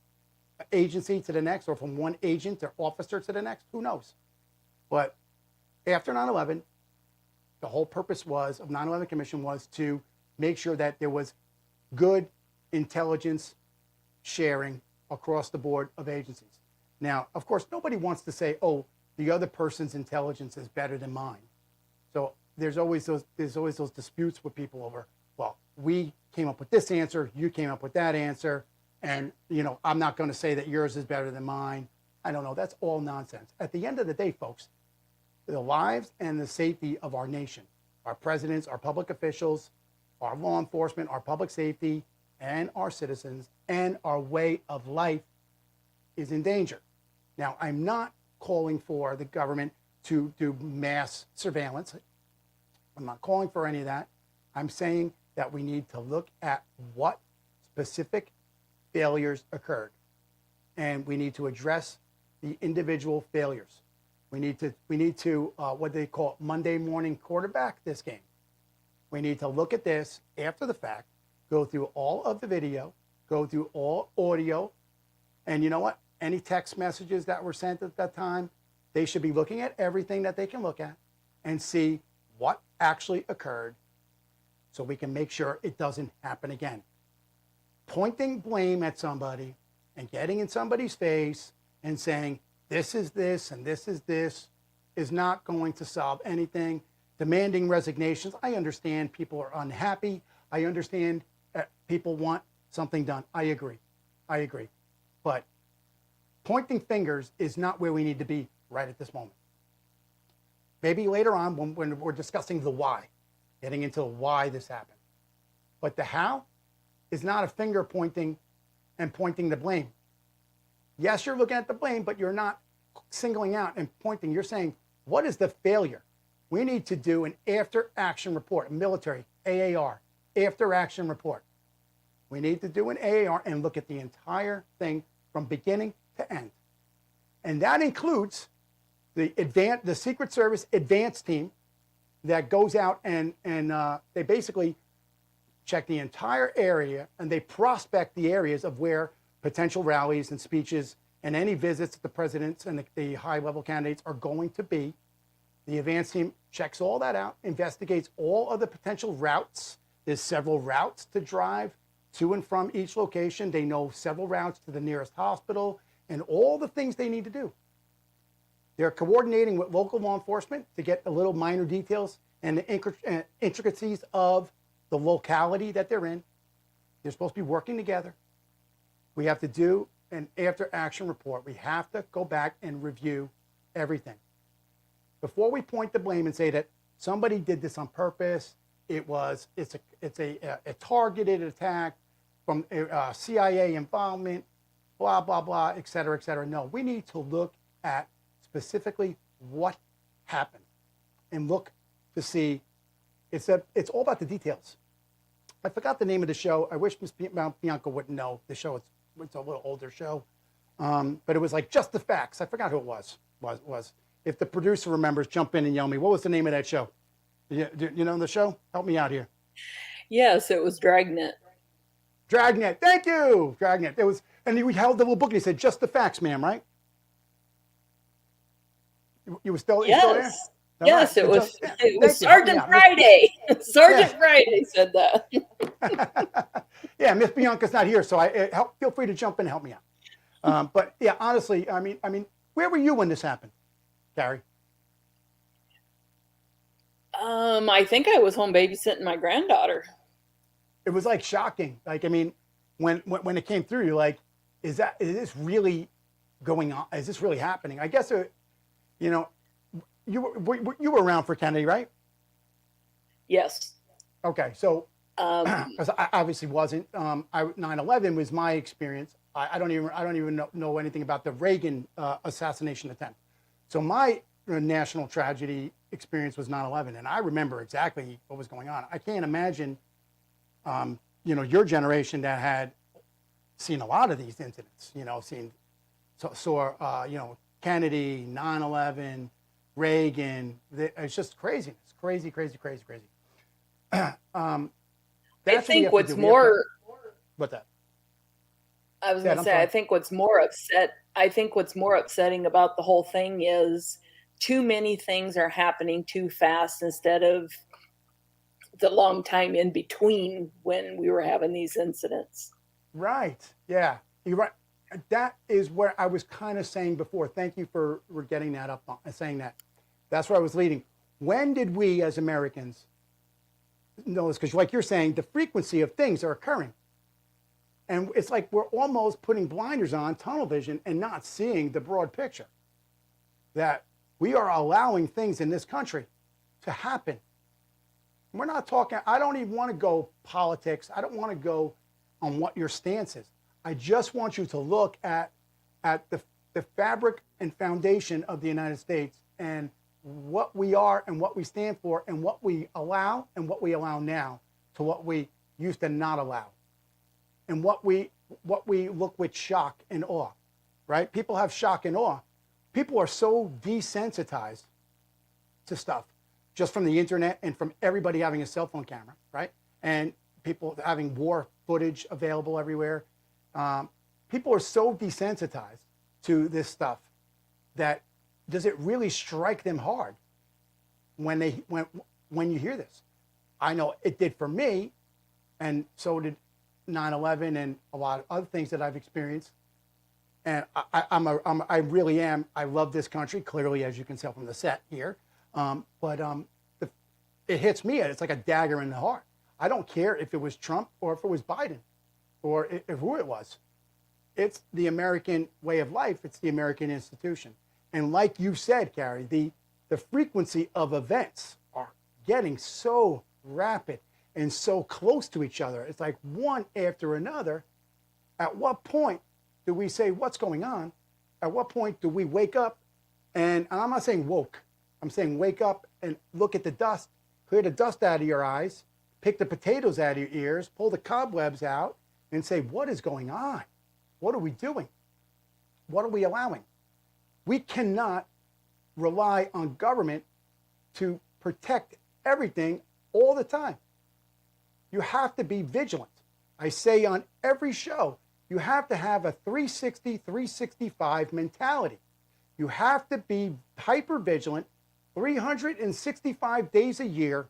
agency to the next, or from one agent or officer to the next. Who knows? But after 9/11, the whole purpose of 9/11 Commission was to make sure that there was good intelligence sharing across the board of agencies. Now, of course, nobody wants to say, "Oh, the other person's intelligence is better than mine." So there's always those disputes with people over, well, we came up with this answer, you came up with that answer, and I'm not going to say that yours is better than mine. I don't know. That's all nonsense. At the end of the day, folks, the lives and the safety of our nation, our presidents, our public officials, our law enforcement, our public safety, and our citizens, and our way of life is in danger. Now, I'm not calling for the government to do mass surveillance. I'm not calling for any of that. I'm saying that we need to look at what specific failures occurred, and we need to address the individual failures. We need to what they call Monday morning quarterback this game. We need to look at this after the fact, go through all of the video, go through all audio, and you know what? Any text messages that were sent at that time, they should be looking at everything that they can look at and see what actually occurred so we can make sure it doesn't happen again. Pointing blame at somebody and getting in somebody's face and saying, this is this and this is not going to solve anything. Demanding resignations. I understand people are unhappy. I understand people want something done. I agree. But pointing fingers is not where we need to be right at this moment. Maybe later on when we're discussing the why, getting into why this happened. But the how is not a finger pointing and pointing the blame. Yes, you're looking at the blame, but you're not singling out and pointing. You're saying, what is the failure? We need to do an after-action report, a military AAR, after-action report. We need to do an AAR and look at the entire thing from beginning to end. And that includes the Secret Service advance team that goes out and they basically check the entire area and they prospect the areas of where potential rallies and speeches and any visits that the presidents and the high-level candidates are going to be. The advance team checks all that out, investigates all of the potential routes. There's several routes to drive to and from each location. They know several routes to the nearest hospital and all the things they need to do. They're coordinating with local law enforcement to get the little minor details and the intricacies of the locality that they're in. They're supposed to be working together. We have to do an after-action report. We have to go back and review everything. Before we point the blame and say that somebody did this on purpose, it's a targeted attack from CIA involvement, blah, blah, blah, et cetera, et cetera. No, we need to look at specifically what happened and look to see. It's all about the details. I forgot the name of the show. I wish Miss Bianca wouldn't know the show. It's a little older show, but it was like Just the Facts. I forgot who it was. If the producer remembers, jump in and yell me. What was the name of that show? You know the show? Help me out here. Yes, it was Dragnet. Dragnet. Thank you. Dragnet. It was, and we held the little book and he said, "Just the Facts, ma'am," right? You were still, yes. Still there? Yes, right. It was Sergeant Friday. Sergeant Friday said that. Yeah, Miss Bianca's not here, so feel free to jump in and help me out. But yeah, honestly, I mean, where were you when this happened, Gary? I think I was home babysitting my granddaughter. It was like shocking. Like, I mean, when it came through, you're like, is this really going on? Is this really happening? I guess, you were around for Kennedy, right? Yes. Okay, so because I obviously wasn't. 9/11 was my experience. I don't even know anything about the Reagan assassination attempt. So my national tragedy experience was 9/11, and I remember exactly what was going on. I can't imagine, your generation that had seen a lot of these incidents. Saw Kennedy, 9/11, Reagan. It's just craziness. Crazy. I think what's more... What's that? I was Yeah, going to I'm say, sorry. I think what's more upsetting about the whole thing is too many things are happening too fast instead of the long time in between when we were having these incidents. Right. Yeah. You're right. That is where I was kind of saying before. Thank you for getting that up and saying that. That's where I was leading. When did we as Americans know this? Because like you're saying, the frequency of things are occurring. And it's like we're almost putting blinders on, tunnel vision, and not seeing the broad picture. That we are allowing things in this country to happen. We're not talking, I don't even want to go politics. I don't want to go on what your stance is. I just want you to look at the fabric and foundation of the United States and what we are and what we stand for and what we allow and what we allow now to what we used to not allow. And what we look with shock and awe, right? People have shock and awe. People are so desensitized to stuff just from the internet and from everybody having a cell phone camera, right? And people having war footage available everywhere. People are so desensitized to this stuff that does it really strike them hard when you hear this? I know it did for me, and so did 9/11 and a lot of other things that I've experienced. And I really am. I love this country, clearly, as you can tell from the set here. It hits me. It's like a dagger in the heart. I don't care if it was Trump or if it was Biden or if who it was. It's the American way of life. It's the American institution. And like you said, Carrie, the frequency of events are getting so rapid and so close to each other. It's like one after another. At what point do we say, what's going on? At what point do we wake up? And I'm not saying woke. I'm saying wake up and look at the dust, clear the dust out of your eyes, pick the potatoes out of your ears, pull the cobwebs out, and say, what is going on? What are we doing? What are we allowing? We cannot rely on government to protect everything all the time. You have to be vigilant. I say on every show, you have to have a 360, 365 mentality. You have to be hyper vigilant 365 days a year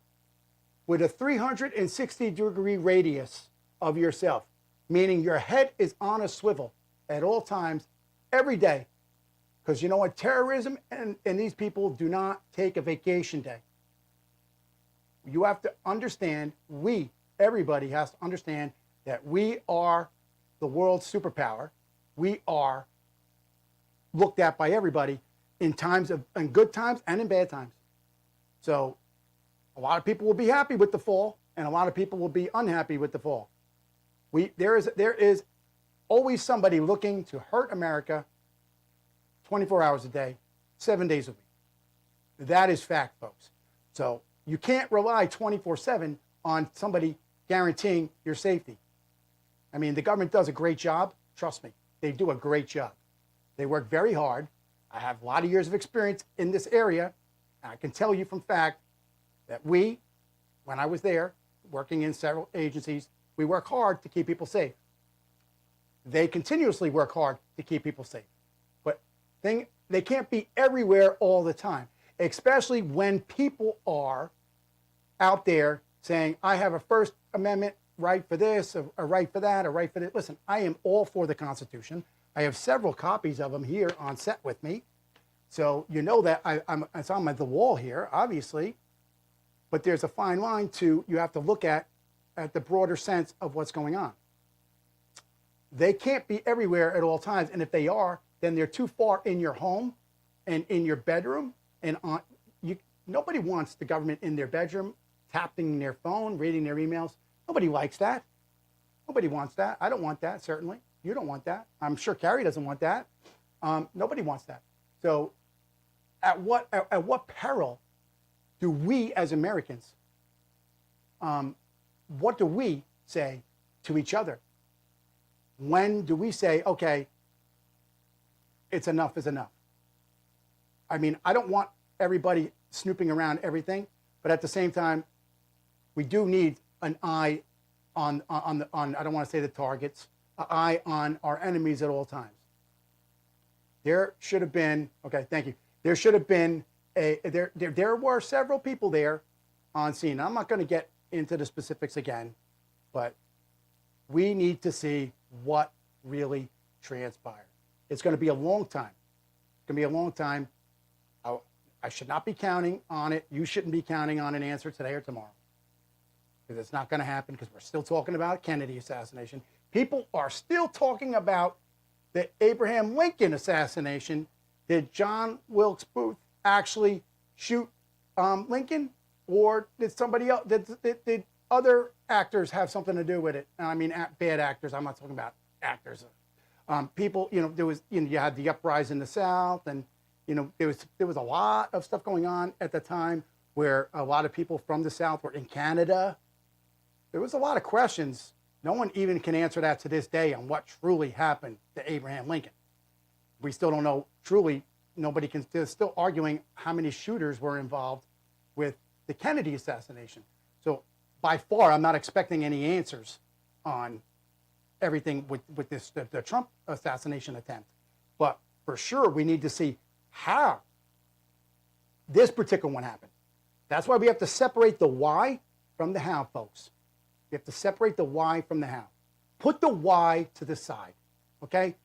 with a 360-degree radius of yourself, meaning your head is on a swivel at all times, every day. Because you know what? Terrorism and these people do not take a vacation day. You have to understand, everybody has to understand that we are the world's superpower. We are looked at by everybody in good times and in bad times. So a lot of people will be happy with the fall, and a lot of people will be unhappy with the fall. There is always somebody looking to hurt America 24 hours a day, 7 days a week. That is fact, folks. So you can't rely 24/7 on somebody guaranteeing your safety. I mean, the government does a great job. Trust me, they do a great job. They work very hard. I have a lot of years of experience in this area. And I can tell you from fact that when I was there, working in several agencies, we work hard to keep people safe. They continuously work hard to keep people safe. But they can't be everywhere all the time, especially when people are out there saying, I have a First Amendment right for this, a right for that, a right for that. Listen, I am all for the Constitution. I have several copies of them here on set with me. So you know that it's on the wall here, obviously. But there's a fine line you have to look at the broader sense of what's going on. They can't be everywhere at all times. And if they are, then they're too far in your home and in your bedroom. And nobody wants the government in their bedroom, tapping their phone, reading their emails. Nobody likes that. Nobody wants that. I don't want that, certainly. You don't want that. I'm sure Carrie doesn't want that. Nobody wants that. So at what peril do we as Americans, what do we say to each other? When do we say, okay, it's enough is enough? I mean, I don't want everybody snooping around everything, but at the same time, we do need an eye on I don't want to say the targets, an eye on our enemies at all times. There should have been, okay, thank you. There should have been there were several people there on scene. I'm not going to get into the specifics again, but we need to see what really transpired. It's going to be a long time. It's going to be a long time. I should not be counting on it. You shouldn't be counting on an answer today or tomorrow, because it's not going to happen, because we're still talking about Kennedy assassination. People are still talking about the Abraham Lincoln assassination. Did John Wilkes Booth actually shoot Lincoln, or did somebody else? Did other actors have something to do with it? I mean, bad actors. I'm not talking about actors. People, there was, you had the uprising in the South, and there was a lot of stuff going on at the time where a lot of people from the South were in Canada. There was a lot of questions. No one even can answer that to this day on what truly happened to Abraham Lincoln. We still don't know truly. Nobody can. They're still arguing how many shooters were involved with the Kennedy assassination. So by far, I'm not expecting any answers on everything with this the Trump assassination attempt. But for sure, we need to see how this particular one happened. That's why we have to separate the why from the how, folks. We have to separate the why from the how. Put the why to the side, okay?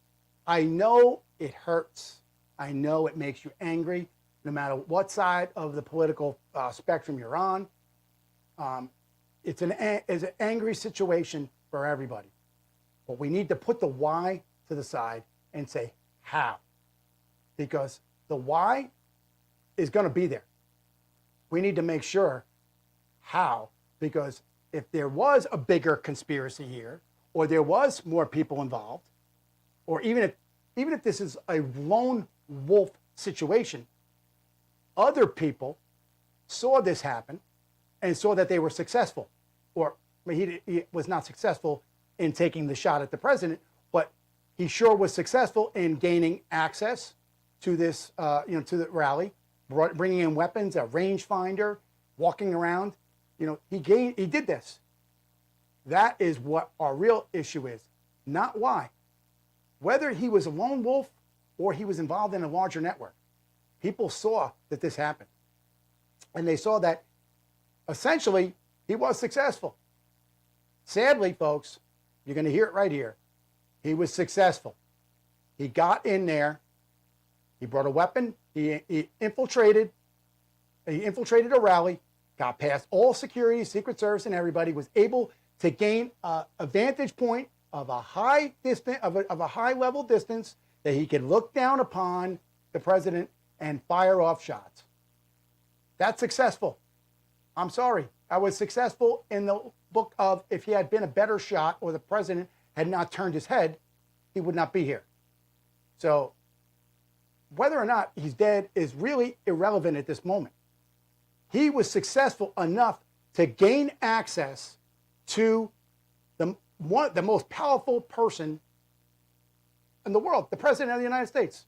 I know it hurts. I know it makes you angry, no matter what side of the political spectrum you're on. It's an angry situation for everybody. But we need to put the why to the side and say how. Because the why is going to be there. We need to make sure how, because if there was a bigger conspiracy here, or there was more people involved, or even if this is a lone wolf situation, other people saw this happen and saw that they were successful, or he was not successful in taking the shot at the president, but he sure was successful in gaining access to this, to the rally, bringing in weapons, a rangefinder, walking around. He did this. That is what our real issue is, not why. Whether he was a lone wolf or he was involved in a larger network, people saw that this happened. And they saw that essentially he was successful. Sadly, folks, you're going to hear it right here. He was successful. He got in there. He brought a weapon. He infiltrated a rally, got past all security, Secret Service, and everybody, was able to gain a vantage point of a high level distance that he could look down upon the president and fire off shots. That's successful. I'm sorry. I was successful in the book of, if he had been a better shot or the president had not turned his head, he would not be here. So whether or not he's dead is really irrelevant at this moment. He was successful enough to gain access to the most powerful person in the world, the president of the United States.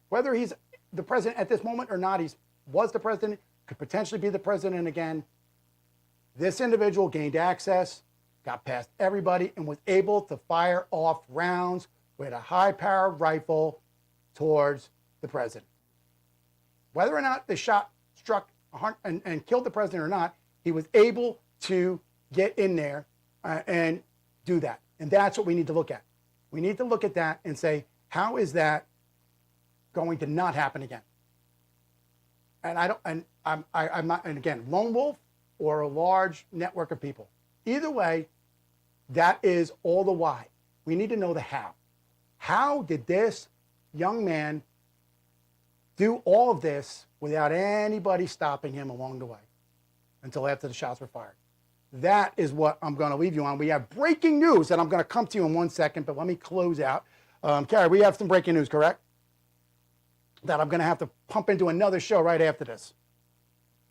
Whether he's the president at this moment or not, he was the president, could potentially be the president again. This individual gained access, got past everybody, and was able to fire off rounds with a high-powered rifle towards the president. Whether or not the shot struck and killed the president or not, he was able to get in there and do that. And that's what we need to look at. We need to look at that and say, how is that going to not happen again? And I'm not, and again, lone wolf or a large network of people. Either way, that is all the why. We need to know the how. How did this young man do all of this without anybody stopping him along the way until after the shots were fired? That is what I'm going to leave you on. We have breaking news that I'm going to come to you in 1 second, but let me close out. Carrie, we have some breaking news, correct? That I'm going to have to pump into another show right after this.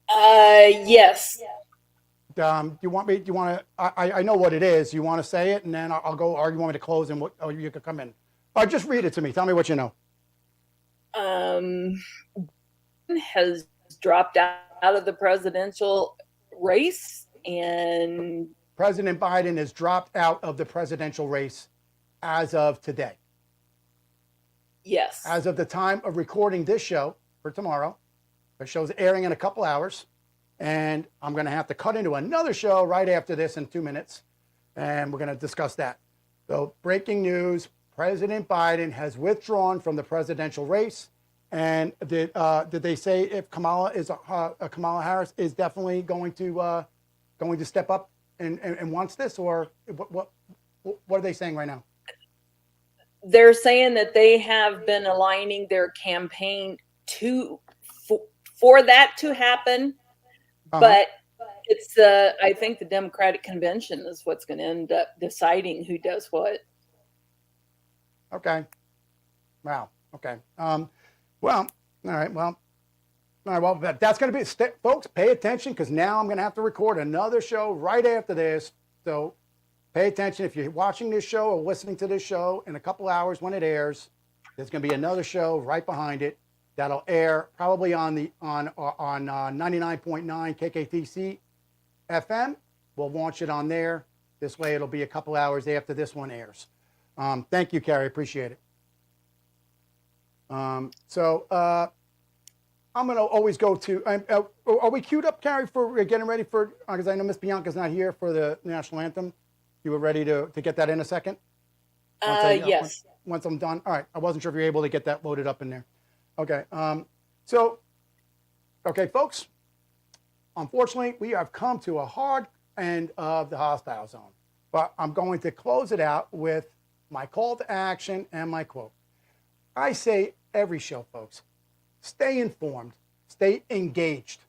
Yes. Do you want to, I know what it is. You want to say it and then I'll go, or you want me to close and you could come in. Or just read it to me. Tell me what you know. Has dropped out of the presidential race, and President Biden has dropped out of the presidential race as of today. Yes. As of the time of recording this show for tomorrow, the show's airing in a couple hours, and I'm going to have to cut into another show right after this in 2 minutes, and we're going to discuss that. So, breaking news, President Biden has withdrawn from the presidential race, and did they say if Kamala Harris is definitely going to step up and wants this, or what are they saying right now? They're saying that they have been aligning their campaign for that to happen, but it's I think the Democratic convention is what's going to end up deciding who does what. Okay. Wow. Okay. Well, all right. Well, that's going to be, folks, pay attention, because now I'm going to have to record another show right after this. So pay attention. If you're watching this show or listening to this show in a couple hours when it airs, there's going to be another show right behind it that'll air probably on 99.9 KKTC FM. We'll launch it on there. This way it'll be a couple hours after this one airs. Thank you, Carrie. Appreciate it. So I'm going to always go to, are we queued up, Carrie, for getting ready for, because I know Miss Bianca's not here for the national anthem. You were ready to get that in a second? Yes. Once I'm done. All right. I wasn't sure if you were able to get that loaded up in there. Okay. Okay, folks, unfortunately, we have come to a hard end of the hostile zone, but I'm going to close it out with my call to action and my quote. I say every show, folks, stay informed, stay engaged.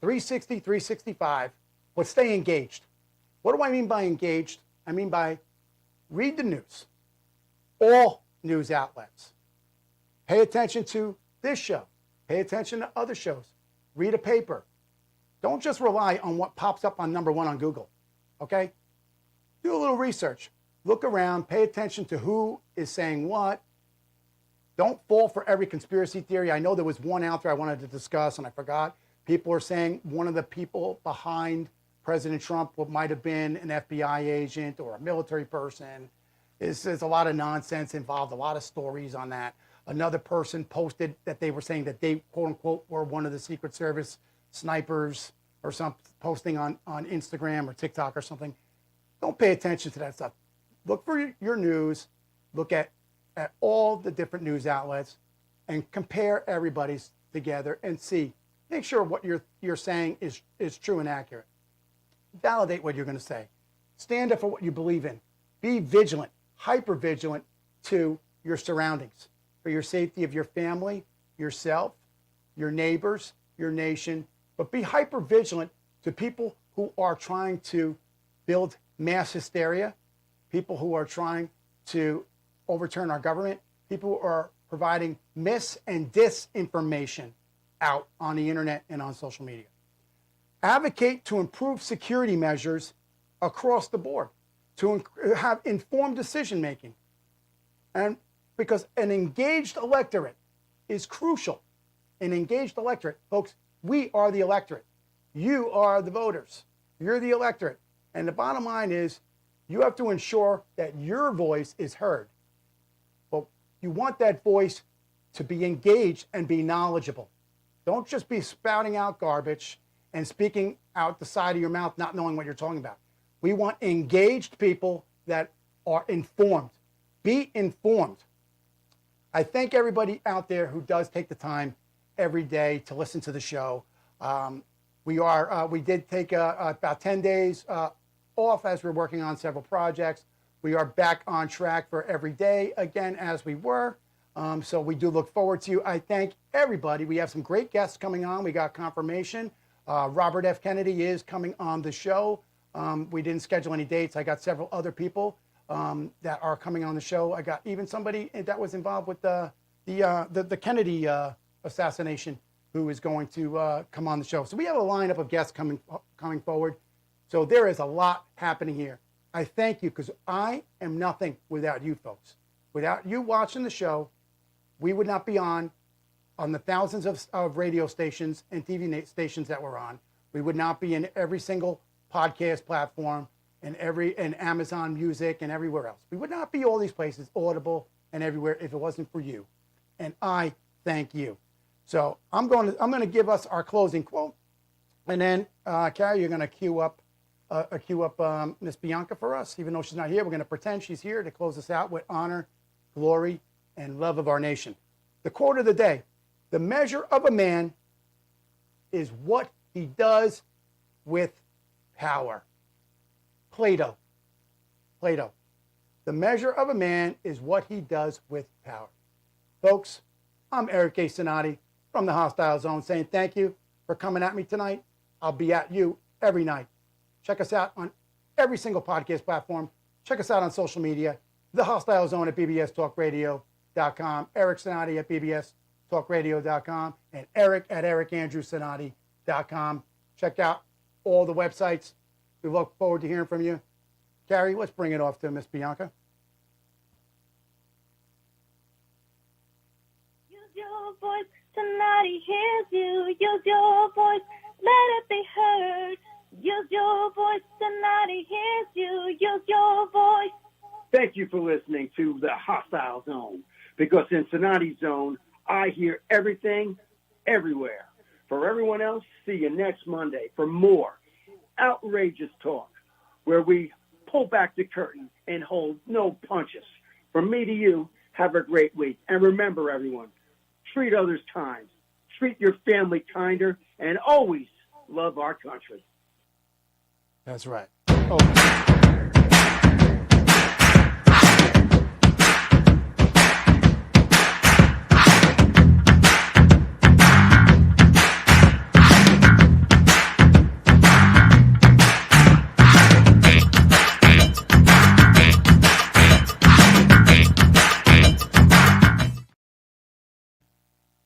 360, 365, but stay engaged. What do I mean by engaged? I mean by read the news, all news outlets. Pay attention to this show. Pay attention to other shows. Read a paper. Don't just rely on what pops up on number one on Google, okay? Do a little research. Look around. Pay attention to who is saying what. Don't fall for every conspiracy theory. I know there was one out there I wanted to discuss, and I forgot. People are saying one of the people behind President Trump might have been an FBI agent or a military person. There's a lot of nonsense involved, a lot of stories on that. Another person posted that they were saying that they, quote unquote, were one of the Secret Service snipers or something, posting on Instagram or TikTok or something. Don't pay attention to that stuff. Look for your news. Look at all the different news outlets and compare everybody's together and see. Make sure what you're saying is true and accurate. Validate what you're going to say. Stand up for what you believe in. Be vigilant, hyper vigilant to your surroundings for your safety of your family, yourself, your neighbors, your nation, but be hyper vigilant to people who are trying to build mass hysteria, people who are trying to overturn our government, people who are providing mis and disinformation out on the internet and on social media. Advocate to improve security measures across the board, to have informed decision making. And because an engaged electorate is crucial. An engaged electorate, folks, we are the electorate. You are the voters. You're the electorate. And the bottom line is you have to ensure that your voice is heard. But you want that voice to be engaged and be knowledgeable. Don't just be spouting out garbage and speaking out the side of your mouth, not knowing what you're talking about. We want engaged people that are informed. Be informed. I thank everybody out there who does take the time every day to listen to the show. We did take about 10 days off as we're working on several projects. We are back on track for every day again as we were. So we do look forward to you. I thank everybody. We have some great guests coming on. We got confirmation. Robert F. Kennedy is coming on the show. We didn't schedule any dates. I got several other people that are coming on the show. I got even somebody that was involved with the Kennedy assassination who is going to come on the show. So we have a lineup of guests coming forward. So there is a lot happening here. I thank you because I am nothing without you folks. Without you watching the show, we would not be on the thousands of radio stations and TV stations that we're on. We would not be in every single podcast platform. and Amazon Music and everywhere else. We would not be all these places, Audible and everywhere, if it wasn't for you. And I thank you. So I'm going to give us our closing quote, and then Carrie, you're going to cue up Miss Bianca for us. Even though she's not here, we're going to pretend she's here to close us out with honor, glory, and love of our nation. The quote of the day: "The measure of a man is what he does with power." Plato. The measure of a man is what he does with power. Folks, I'm Eric A. Cinotti from the Hostile Zone saying thank you for coming at me tonight. I'll be at you every night. Check us out on every single podcast platform. Check us out on social media. The Hostile Zone at bbstalkradio.com. Eric Cinotti at bbstalkradio.com. And Eric at ericandrewcinotti.com. Check out all the websites. We look forward to hearing from you. Carrie, let's bring it off to Miss Bianca. Use your voice, Cinotti hears you. Use your voice, let it be heard. Use your voice, Cinotti hears you. Use your voice. Thank you for listening to the Hostile Zone, because in Cinotti's Zone, I hear everything, everywhere. For everyone else, see you next Monday for more outrageous talk, where we pull back the curtain and hold no punches. From me to you, have a great week. And remember, everyone, treat others kind, treat your family kinder, and always love our country. That's right. Oh.